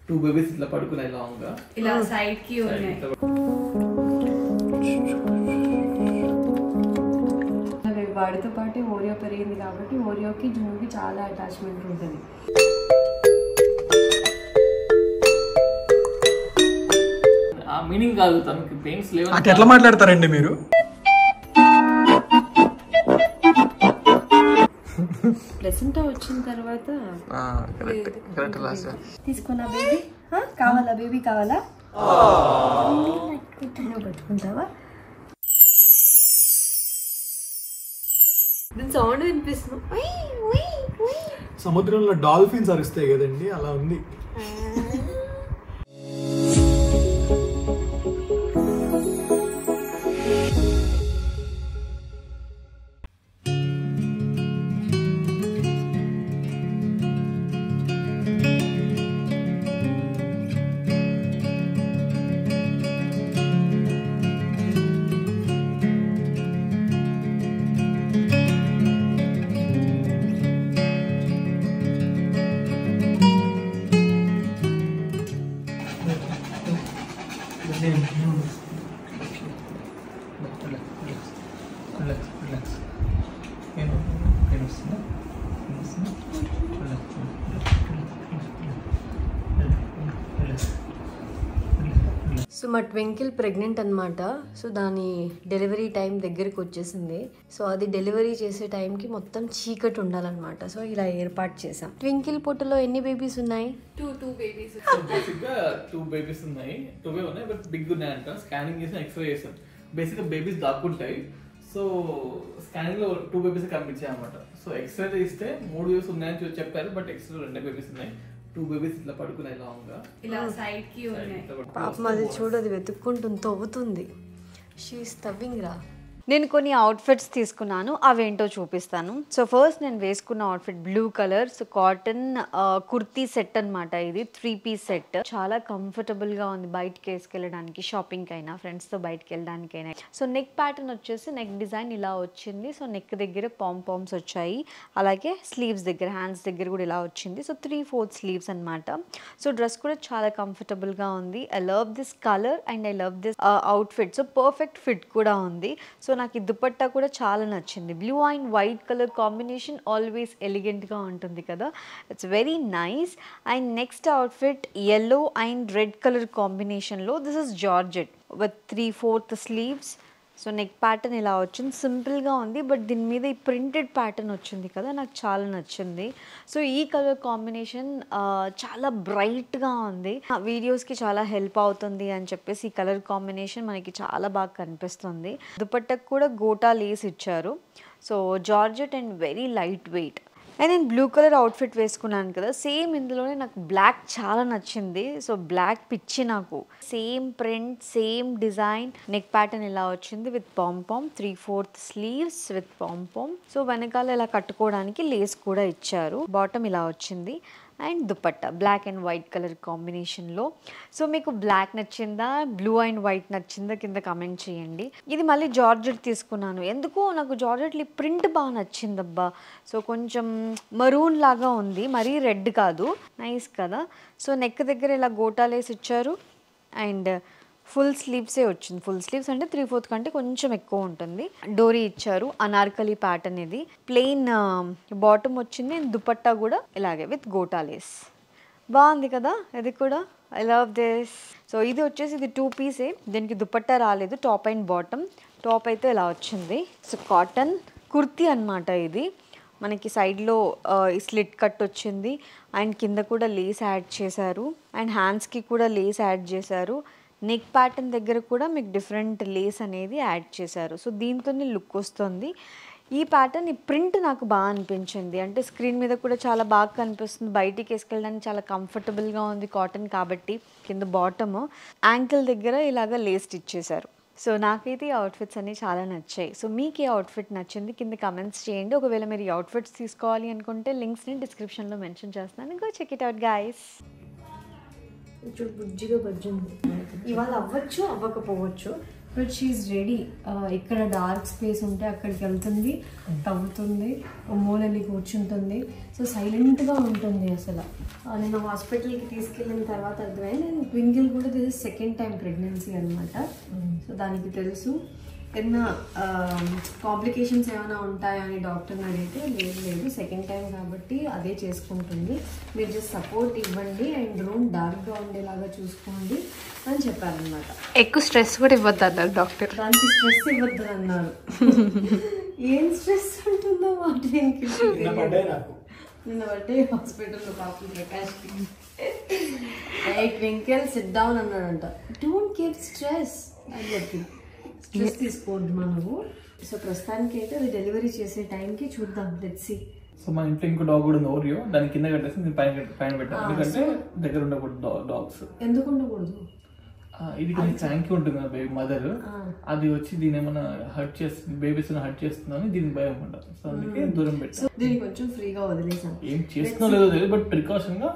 2 babies ఇట్లా పడుకున్నాయి long గా ఇలా సైడ్ కి ఉన్నాయి. వాడితో పాటు ఓరియో పెరిగింది కాబట్టి ఓరియోకి జున్నుకి చాలా అటాచ్మెంట్ ఉంటుంది. ఆ మీనింగ్ కాదు, తనకి పెయిన్స్ లేవు. అట్లా ఎట్లా మాట్లాడతారండి మీరు? ప్లెసెంటా వచ్చిన తర్వాత తీసుకున్నా. బేబీ కావాలా? బేబీ కావాలా? పట్టుకుంటావా? సౌండ్ వినిపిస్తుంది. సముద్రంలో డాల్ఫిన్స్ అరుస్తాయి కదండి, అలా ఉంది. సో మా ట్వింకిల్ ప్రెగ్నెంట్ అనమాట. సో దాని డెలివరీ టైం దగ్గరికి వచ్చేసింది. సో అది డెలివరీ చేసే టైంకి మొత్తం చీకటి ఉండాలన్నమాట. సో ఇలా ఏర్పాటు చేసాం. ట్వింకిల్ పొట్టలో ఎన్ని బేబీస్ ఉన్నాయి? Two babies. బేసిక్గా 2 బేబీస్ ఉన్నాయి. 2 ఉన్నాయి బట్ బిగ్ ఉన్నాయంట. స్కానింగ్ చేసి ఎక్స్రే చేసాం. బేసిక్గా బేబీస్ దాక్కుంటాయి. సో స్కానింగ్ లో 2 బేబీస్ కనిపించాయి అనమాట. సో ఎక్స్రే తీస్తే 3 బేబీస్ ఉన్నాయని చెప్పారు, బట్ ఎక్స్రే 2 బేబీస్ ఉన్నాయి. 2 బేబీస్ ఇట్లా పడుకున్నాయి లాంగ్ గా ఇలా సైడ్ కి ఉన్నాయి. పాపం అది చూడదు, వెతుక్కుంటుంది, తవ్వుతుంది. షీ ఇస్ తవ్వింగ్ రా. నేను కొన్ని అవుట్ఫిట్స్ తీసుకున్నాను, అవేంటో చూపిస్తాను. సో ఫస్ట్ నేను వేసుకున్న outfit blue colour. So cotton kurti set అనమాట. ఇది 3 పీస్ సెట్. చాలా కంఫర్టబుల్గా ఉంది బయటికి వేసుకెళ్ళడానికి, షాపింగ్కి అయినా ఫ్రెండ్స్తో బయటకు వెళ్ళడానికైనా. సో నెక్ ప్యాటర్న్ వచ్చేసి నెక్ డిజైన్ ఇలా వచ్చింది. సో నెక్ దగ్గర పామ్స్ వచ్చాయి, అలాగే స్లీవ్స్ దగ్గర, హ్యాండ్స్ దగ్గర కూడా ఇలా వచ్చింది. సో 3/4 స్లీవ్స్ అనమాట. సో డ్రెస్ కూడా చాలా కంఫర్టబుల్గా ఉంది. I love this colour and I love this outfit. So perfect fit కూడా ఉంది. సో నాకు ఈ దుపట్టా కూడా చాలా నచ్చింది. Blue and white colour combination always ఎలిగెంట్గా ఉంటుంది కదా, it's very nice. And next outfit yellow and red colour కాంబినేషన్లో. This is georgette with 3/4 sleeves. So neck pattern ఇలా వచ్చింది, సింపుల్గా ఉంది. బట్ దీని మీద ఈ ప్రింటెడ్ ప్యాటర్న్ వచ్చింది కదా, నాకు చాలా నచ్చింది. సో ఈ కలర్ కాంబినేషన్ చాలా బ్రైట్గా ఉంది. వీడియోస్కి చాలా హెల్ప్ అవుతుంది అని చెప్పేసి ఈ కలర్ కాంబినేషన్ మనకి చాలా బాగా కనిపిస్తుంది. దుపట్టకు కూడా గోటా లేస్ ఇచ్చారు. So georgette and very light weight. And నేను బ్లూ కలర్ అవుట్ఫిట్ వేసుకున్నాను కదా, సేమ్ ఇందులోనే నాకు బ్లాక్ చాలా నచ్చింది. సో బ్లాక్ పిచ్చి నాకు. Same print, same design. Neck pattern ఇలా వచ్చింది with palm 3/4 sleeves with palm. So వెనకాల ఇలా కట్టుకోవడానికి లేస్ కూడా ఇచ్చారు. బాటమ్ ఇలా వచ్చింది. And dupatta black and white colour కాంబినేషన్లో. సో మీకు బ్లాక్ నచ్చిందా, బ్లూ అండ్ వైట్ నచ్చిందా కింద కమెంట్ చేయండి. ఇది మళ్ళీ జార్జెట్ తీసుకున్నాను. ఎందుకో నాకు జార్జెట్లో ప్రింట్ బాగా నచ్చిందబ్బా. సో కొంచెం మరూన్ లాగా ఉంది, మరీ రెడ్ కాదు. నైస్ కదా. సో నెక్ దగ్గర ఇలా గోటాలేసి ఇచ్చారు అండ్ ఫుల్ స్లీవ్సే వచ్చింది. ఫుల్ స్లీవ్స్ అంటే 3/4 కంటే కొంచెం ఎక్కువ ఉంటుంది. డోరీ ఇచ్చారు. అనార్కలి ప్యాటర్న్ ఇది. ప్లెయిన్ బాటమ్ వచ్చింది. దుపట్టా కూడా ఇలాగే విత్ గోటాలేస్. బాగుంది కదా ఇది కూడా. I love this. సో ఇది వచ్చేసి ఇది 2 పీసే. దీనికి దుపట్టా రాలేదు, టాప్ అండ్ బాటమ్. టాప్ అయితే ఇలా వచ్చింది. సో కాటన్ కుర్తీ అనమాట ఇది. మనకి సైడ్లో స్లిట్ కట్ వచ్చింది అండ్ కింద కూడా లేస్ యాడ్ చేశారు అండ్ హ్యాండ్స్కి కూడా లేస్ యాడ్ చేశారు. నెక్ ప్యాటర్న్ దగ్గర కూడా మీకు డిఫరెంట్ లేస్ అనేది యాడ్ చేశారు. సో దీంతోనే లుక్ వస్తుంది. ఈ ప్యాటర్న్, ఈ ప్రింట్ నాకు బాగా అనిపించింది. అంటే స్క్రీన్ మీద కూడా చాలా బాగా కనిపిస్తుంది, బయటికి వేసుకెళ్ళడానికి చాలా కంఫర్టబుల్గా ఉంది కాటన్ కాబట్టి. కింద బాటమ్ యాంకిల్ దగ్గర ఇలాగ లేస్ ఇచ్చేశారు. సో నాకైతే ఈ అవుట్ఫిట్స్ అన్నీ చాలా నచ్చాయి. సో మీకు ఈ అవుట్ఫిట్ నచ్చింది కింద కమెంట్స్ చేయండి. ఒకవేళ మీరు ఈ అవుట్ఫిట్స్ తీసుకోవాలి అనుకుంటే లింక్స్ని డిస్క్రిప్షన్లో మెన్షన్ చేస్తున్నాను. Go check it out guys. బుజ్జిగా బజ్జుంది. ఇవాళ అవ్వచ్చు, అవ్వకపోవచ్చు. బట్ షీఈ్ రెడీ. ఇక్కడ డార్క్ స్పేస్ ఉంటే అక్కడికి వెళ్తుంది, తవ్వుతుంది, మూలెళ్ళి కూర్చుంటుంది. సో సైలెంట్గా ఉంటుంది అసలు. నేను హాస్పిటల్కి తీసుకెళ్ళిన తర్వాత అర్థమై నేను ట్వింకిల్ కూడా దిస్ సెకండ్ టైం ప్రెగ్నెన్సీ అనమాట. సో దానికి తెలుసు. ఏదైనా కాంప్లికేషన్స్ ఏమైనా ఉంటాయా అని డాక్టర్ని అడిగితే లేదు సెకండ్ టైం కాబట్టి అదే చేసుకుంటుంది, మీరు జస్ట్ సపోర్ట్ ఇవ్వండి అండ్ రూమ్ డార్క్గా ఉండేలాగా చూసుకోండి అని చెప్పారనమాట. ఎక్కువ స్ట్రెస్ కూడా ఇవ్వద్దు అన్నారు డాక్టర్. దానికి స్ట్రెస్ ఇవ్వద్దు అన్నారు. ఏం స్ట్రెస్ ఉంటుందో వాటికి నిన్న బర్త్డే హాస్పిటల్లో పాపం ప్రకాష్కి ట్వింకిల్ సిట్ డౌన్ అన్నాడంట. డోంట్ గివ్ స్ట్రెస్ అని చెప్పి స్ట్రెస్ తీసుకోవద్దు మనము. సో ప్రస్తుతానికి అయితే అది డెలివరీ చేసే టైంకి చూద్దాం, లెట్స్ సీ. సో మన ఇంట్లో ఇంకో డాగ్ కూడా ఉంది ఓరియో, దాని కింద కట్టేసి నేను పైన పెట్టాను, ఎందుకంటే దగ్గర ఉండకూడదు డాగ్స్. ఎందుకు ఉండకూడదు? ఇది కొంచెం క్రాంకీ ఉంటుంది కదా బేబీ మదర్, అది వచ్చి దీని ఏమైనా హర్ట్ చేస్తుంది, బేబీస్ హర్ట్ చేస్తుందని దీనికి భయం ఉంటుంది. సో అందుకే దూరం పెట్టాను. దీన్ని కొంచెం ఫ్రీగా వదిలేసాం. ఏం చేస్తున్నా లేదో తెలియదు, బట్ ప్రికాషన్ గా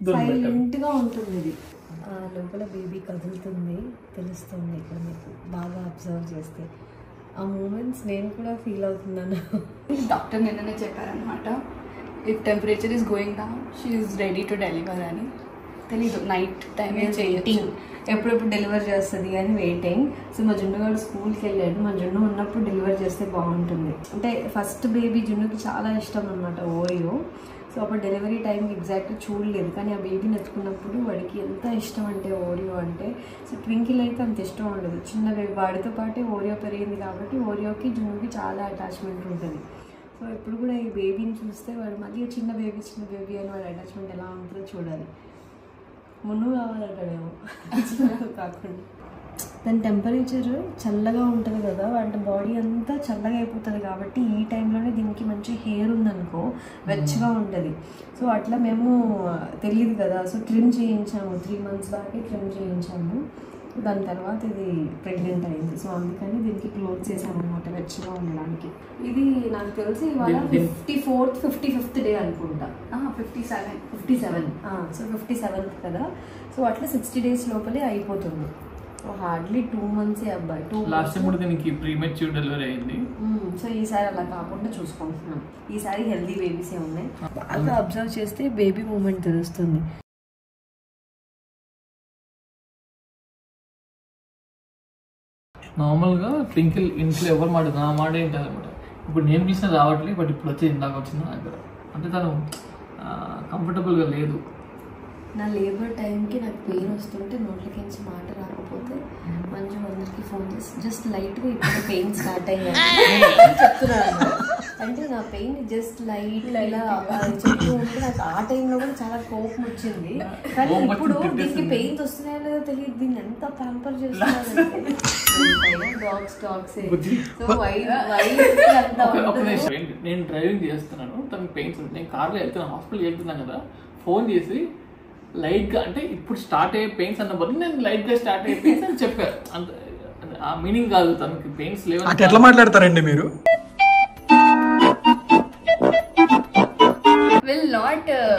దూరం పెట్టాను. సైలెంట్ గా ఉంటుంది ఇది. లోపల బేబీ కదులుతుంది తెలుస్తుంది ఇక్కడ మీకు బాగా అబ్జర్వ్ చేస్తే. ఆ మూమెంట్స్ నేను కూడా ఫీల్ అవుతున్నాను. డాక్టర్ నిన్ననే చెప్పారనమాట, if temperature is going down she is ready to deliver అని. తెలీదు నైట్ టైం వెయిటింగ్ ఎప్పుడెప్పుడు డెలివర్ చేస్తుంది అని వెయిటింగ్. సో మా జున్నుగాడు స్కూల్కి వెళ్ళాడు. మా జున్ను ఉన్నప్పుడు డెలివర్ చేస్తే బాగుంటుంది. అంటే ఫస్ట్ బేబీ జున్నుకి చాలా ఇష్టం అనమాట ఓరియో. సో అప్పుడు డెలివరీ టైంకి ఎగ్జాక్ట్గా చూడలేదు, కానీ ఆ బేబీని ఎత్తుకున్నప్పుడు వాడికి ఎంత ఇష్టం అంటే ఓరియో అంటే. సో ట్వింకిల్ అయితే అంత ఇష్టం ఉండదు. చిన్న బేబీ వాడితో పాటే ఓరియో పెరిగింది కాబట్టి ఓరియోకి జున్నుకి చాలా అటాచ్మెంట్ ఉంటుంది. సో ఇప్పుడు కూడా ఈ బేబీని చూస్తే వాడు మళ్ళీ చిన్న బేబీ అని వాడి అటాచ్మెంట్ ఎలా ఉంటుందో చూడాలి. మున్ను కావాలంటాడేమో కాకుండా. దాని టెంపరేచర్ చల్లగా ఉంటుంది కదా, అంటే బాడీ అంతా చల్లగా అయిపోతుంది కాబట్టి ఈ టైంలోనే దీనికి మంచి హెయిర్ ఉందనుకో వెచ్చగా ఉంటుంది. సో అట్లా మేము తెలియదు కదా, సో ట్రిమ్ చేయించాము, 3 months దాకా ట్రిమ్ చేయించాము. దాని తర్వాత ఇది ప్రెగ్నెంట్ అయింది. సో అందుకని దీనికి క్లోజ్ చేసాము అనమాట వెచ్చగా ఉండడానికి. ఇది నాకు తెలిసి ఇవాళ 54th 55th డే అనుకుంటా. 57 సో 57th కదా. సో అట్లా 60 days లోపలే అయిపోతుంది. సో హార్డ్లీ 2 months అబ్బాయి. లాస్ట్ టైం కూడా దీనికి ప్రీమెచ్యూర్ డెలివరీ అయింది. సో ఈసారి అలా కాకుండా చూసుకుంటున్నాం. ఈసారి హెల్దీ బేబీసే ఉన్నాయి. బాగా అబ్జర్వ్ చేస్తే బేబీ మూమెంట్ తెలుస్తుంది. నార్మల్గా ట్వింకిల్ ఇంట్లో ఎవరు మాట నా మాట ఏంటి అనమాట. ఇప్పుడు నేను పిలిచిన రావట్లేదు, బట్ ఇప్పుడు వచ్చి ఇందాక వచ్చింది నా దగ్గర. అంటే తను కంఫర్టబుల్గా లేదు. నా లేబర్ టైంకి నాకు పెయిన్ వస్తుంటే నోట్లకించి మాట రాకపోతే మంచి అందరికి ఫోన్ చేసి జస్ట్ లైట్గా ఇప్పుడు పెయిన్ స్టార్ట్ అయ్యాయి చెప్తున్నాను. అంటే నా పెయిన్ జస్ట్ లైట్ ఇలా చెప్తూ ఉంటే నాకు ఆ టైంలో కూడా చాలా కోపం వచ్చింది. కానీ ఇప్పుడు దీనికి పెయిన్స్ వస్తున్నాయో లేదో తెలియదు. దీన్ని ఎంత ప్యాంపర్ చేస్తున్నారంటే నేను డ్రైవింగ్ చేస్తున్నాను, తనకి పెయిన్స్. నేను కార్లో వెళ్తున్నాను, హాస్పిటల్కి వెళ్తున్నాను కదా, ఫోన్ చేసి లైట్గా అంటే ఇప్పుడు స్టార్ట్ అయ్యే పెయిన్స్ అన్న బదులు నేను లైట్గా స్టార్ట్ అయ్యే పెయిన్స్ అని చెప్పారు. అంత ఆ మీనింగ్ కాదు, తనకి పెయిన్స్ లేవు. ఎట్లా మాట్లాడతారండి మీరు?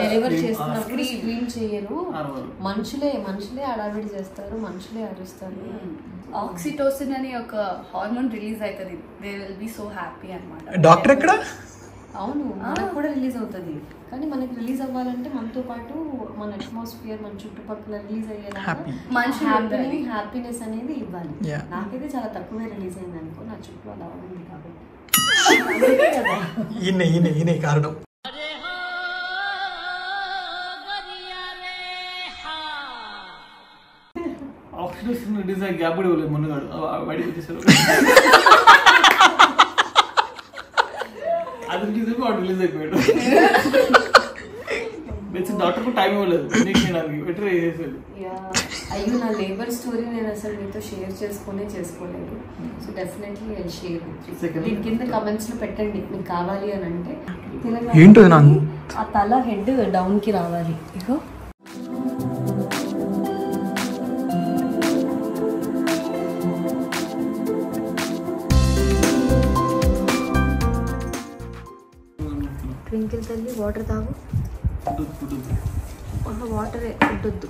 డెలివర్ చేస్తున్నప్పుడు స్క్రీన్ చేయరు, మనుషులే అడావిడి చేస్తారు, మనుషులే అరుస్తారు. ఆక్సిటోసిన్ అని ఒక హార్మోన్ రిలీజ్ అవుతుంది, they will be so happy అన్నమాట. డాక్టర్ ఎక్కడ? అవును, మనకు కూడా రిలీజ్ అవుతుంది. కానీ మనకి రిలీజ్ అవ్వాలంటే మనతో పాటు మన అట్మాస్ఫియర్, మన చుట్టుపక్కల రిలీజ్ అయ్యేలా హ్యాపీనెస్ అనేది ఇవ్వాలి. నాకైతే చాలా తక్కువే రిలీజ్ అయింది అనుకో, నా చుట్టూ అలా ఉంది కాబట్టి. ఈయన కారణం. ఆక్సిడేషన్ రిలీజ్ అయ్యి గ్యాప్ కూడా ఇవ్వలేదు మొన్నగాడు బయటకు వచ్చేసారు. అది రిలీజ్ అయిపోయి వాడు రిలీజ్ అయిపోయాడు. డాక్టర్ కూడా టైం ఇవ్వలేదు బెటర్ చేసేది. అయ్యో, నా లేబర్ స్టోరీ నేను అసలు మీతో షేర్ చేసుకోలేదు. So definitely I share. దీని కింద కమెంట్స్ లో పెట్టండి మీకు కావాలి అని అంటే. ఏంటో ఆ తల హెడ్ డౌన్ కి రావాలి. ఇగో ట్వింకిల్ తల్లి వాటర్ తాగు. వాటరే, ఫుడ్ వద్దు.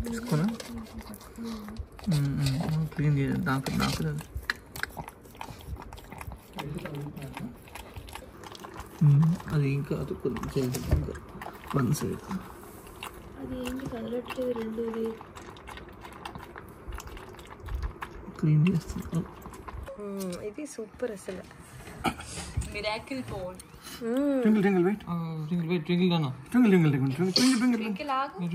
తీసుకున్నా క్లీన్ చేయాలి నాకు అది ఇంకా అది కొంచెం ఇంకా వన్ సైడ్ అది ఏంటి కదలట్లేదు రెండోది క్లీన్ చేస్తాను. ఇది సూపర్ అసలు మిరాకిల్ బోల్. ట్వింకిల్ ట్వింకిల్ వెయిట్ ట్వింకిల్ గానా twinkle twinkle twinkle twinkle twinkle ఆగు.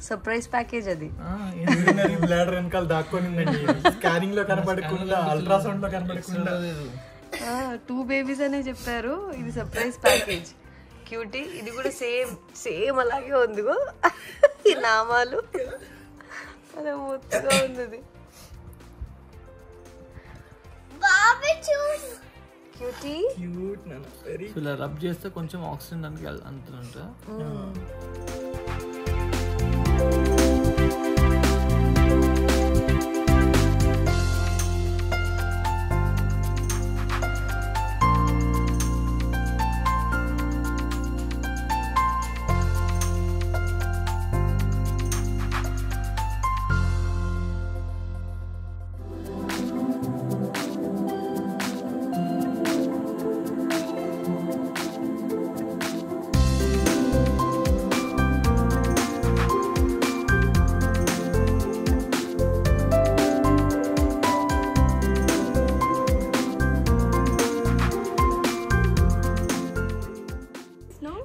సర్ప్రైజ్ ప్యాకేజ్ అది. బ్లాడర్ వెనకాల దాక్కొనిందండి. స్కానింగ్ లో కనపడకుండా, అల్ట్రాసౌండ్ లో కనపడకుండా. 2 బేబీస్ అనే చెప్పారు. ఇది సర్ప్రైజ్ ప్యాకేజ్. క్యూటీ. ఇది కూడా సేమ్ అలాగే ఉంది. ఈ నామాలు అలా మొత్తగా ఉంది. క్యూటీ క్యూట్ నాన్న, వెరీ. ఇలా రబ్ చేస్తే కొంచెం ఆక్సిజన్ దానికి అంటున్నట్టు.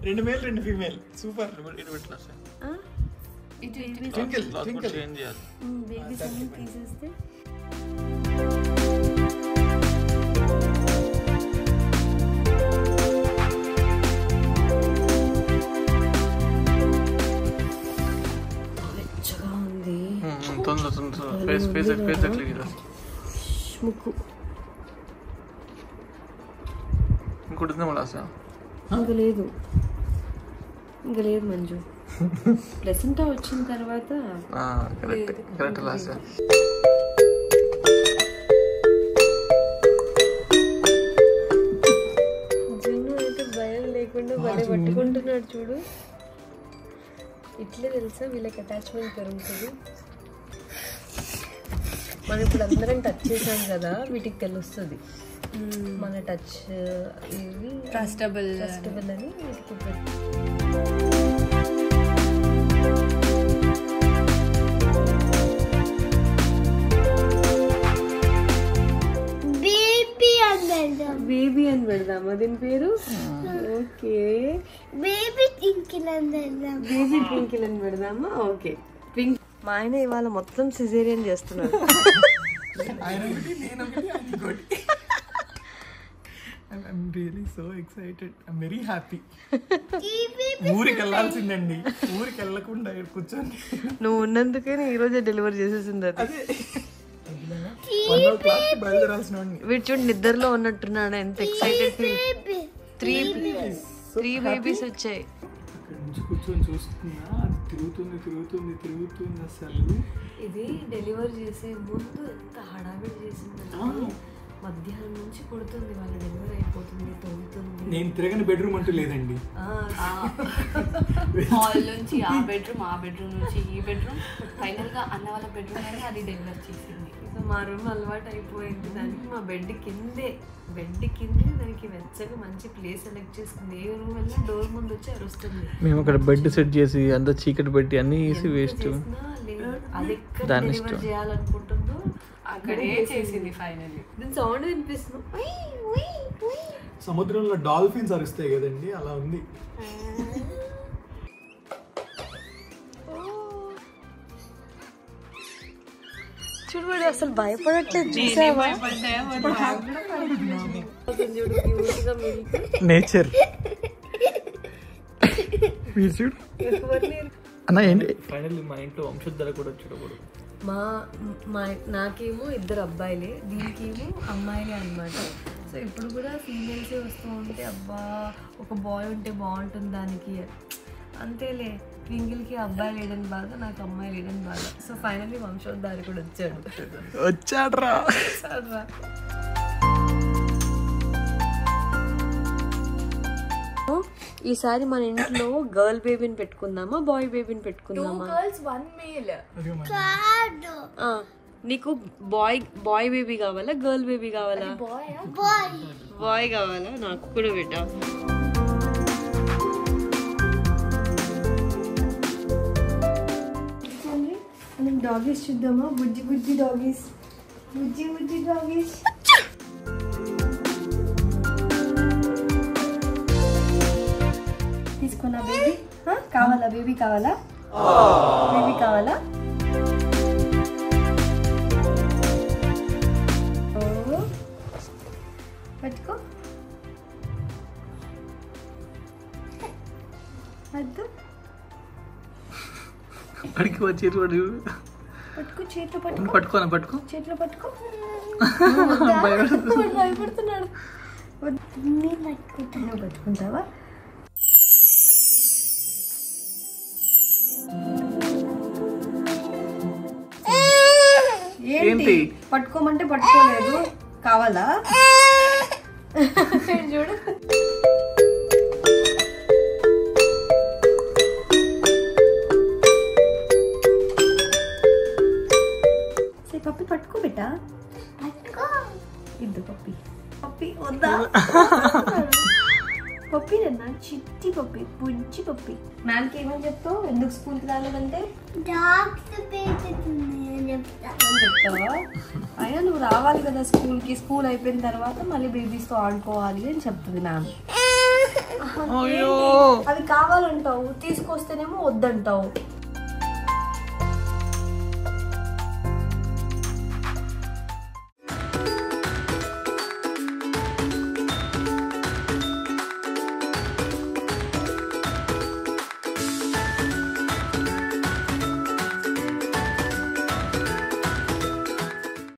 రెండు మేల్ 2 ఫీమేల్. సూపర్. చేంజ్ చేయాలి. బేబీస్ అన్ని తీసేస్తే మెచ్చగా ఉంది. ముక్కు ఇంకోటి ఇంకా లేదు మంజు. ప్లెసెంటా వచ్చిన తర్వాత కరెక్ట్ లాస్ట్. జున్ను అయితే భయం లేకుండా భలే పట్టుకుంటున్నాడు చూడు. ఇట్లే తెలుసా వీళ్ళకి అటాచ్మెంట్ పెరుగుతుంది. మనం ఇప్పుడు అందరం టచ్ చేసాం కదా, వీటికి తెలుస్తుంది మన టచ్ ఇవి ట్రస్టబుల్ అని వీటికి. బేబీ అని పెడదామా దీని పేరు? ఓకే, బేబీ ట్వింకిల్ అని పెడదామా? ఓకే. మా ఆయన ఇవాళ మొత్తం సిజేరియన్ చేస్తున్నాడు. I'm really so excited. I'm very happy. ఊరికి వెళ్ళాల్సిందండి. ఊరికి వెళ్ళకుండా కూర్చొని నువ్వు ఉన్నందుకే ఈ రోజే డెలివరీ చేసేసింది అది. 1 o'clock బయలుదేరాల్సిన వాడిని. వీడు చూడు నిద్రలో ఉన్నట్టున్నాడు. ఎంత ఎక్సైటెడ్. 3 బేబీస్ వచ్చాయి. అక్కడ నుంచి కూర్చొని చూస్తున్నా, అది తిరుగుతుంది అసలు. ఇది డెలివరీ చేసే ముందు ఎంత హడావిడి చేసింది. మధ్యాహ్నం నుంచి కొడుతుంది, వాళ్ళ డెలివరీ అయిపోతుంది, తొలుతుంది. నేను తిరగని బెడ్రూమ్ అంటూ లేదండి. హాల్ నుంచి ఆ బెడ్రూమ్ నుంచి ఈ బెడ్రూమ్, ఫైనల్ గా అన్న వాళ్ళ బెడ్రూమ్ అని అది డెలివర్ చేసింది. సో మా రూమ్ అలవాటు అయిపోయింది దానికి. మా బెడ్ కిందే దానికి వెచ్చగా మంచి ప్లేస్ సెలెక్ట్ చేసుకుంది. ఏ రూమ్ వెళ్ళినా డోర్ ముందు వచ్చి అరుస్తుంది. మేము అక్కడ బెడ్ సెట్ చేసి అంతా చీకటి పెట్టి అన్ని వేసి వేస్ట్. అది ఎక్కడ డెలివర్ చేయాలనుకుంటుందో అక్కడే చేసింది ఫైనల్లీ. దీని సౌండ్ వినిపిస్తుంది. సముద్రంలో డాల్ఫిన్స్ అరుస్తాయి కదండి, అలా ఉంది. చూడు అసలు భయపడట్లేదు, చూసావా? నేచర్ చూడు అన్న. ఏంటి ఫైనల్లీ మా ఇంట్లో వంశోద్ధర కూడా వచ్చాడు. నాకేమో 2 అబ్బాయిలే, దీనికేమో అమ్మాయిలే అనమాట. సో ఇప్పుడు కూడా ఫీమేల్సే వస్తూ ఉంటే అబ్బా ఒక బాయ్ ఉంటే బాగుంటుంది దానికి. అంతేలే, ట్వింకిల్కి అబ్బాయి లేడని బాధ, నాకు అమ్మాయి లేడని బాధ. సో ఫైనల్లీ వంశోద్ధారి కూడా వచ్చాడు. ఈసారి మన ఇంట్లో గర్ల్ బేబీని పెట్టుకుందామా, బాయ్ బేబీని పెట్టుకుందామా? 2 girls 1 male. నీకు బాయ్ బేబీ కావాలా, గర్ల్ బేబీ కావాలా? బాయ్ కావాలా? నాకు కూడా బేటా. మనం డాగీస్ చూద్దామా? బుజ్జి డాగీస్, బుజ్జి డాగీస్. తీసుకున్నా బేబీ? కావాలా? బేబీ కావాలా? బేబీ కావాలా? పట్టుకో, వద్దు, అడిగి వచ్చి పట్టుకో, చేతిలో పట్టుకో. చేతిలో పట్టుకో. భయపడుతున్నాడు. నువ్వు పట్టుకుంటావా? ఏంటి పట్టుకోమంటే పట్టుకోలేదు, కావాలా? చూడు పప్పి, పట్టుకో బిడ్డ, ఇద్దు పప్పి వద్దా? పప్పి నన్న చిట్టి పప్పి, బుజ్జి పప్పి. మ్యామ్కి ఏమని చెప్తావు? ఎందుకు స్కూల్కి రాలేదంటే చెప్తావా? అయినా నువ్వు రావాలి కదా స్కూల్కి, స్కూల్ అయిపోయిన తర్వాత మళ్ళీ బేబీస్తో ఆడుకోవాలి అని చెప్తుంది మ్యామ్. అవి కావాలంటావు, తీసుకొస్తేనేమో వద్దంటావు.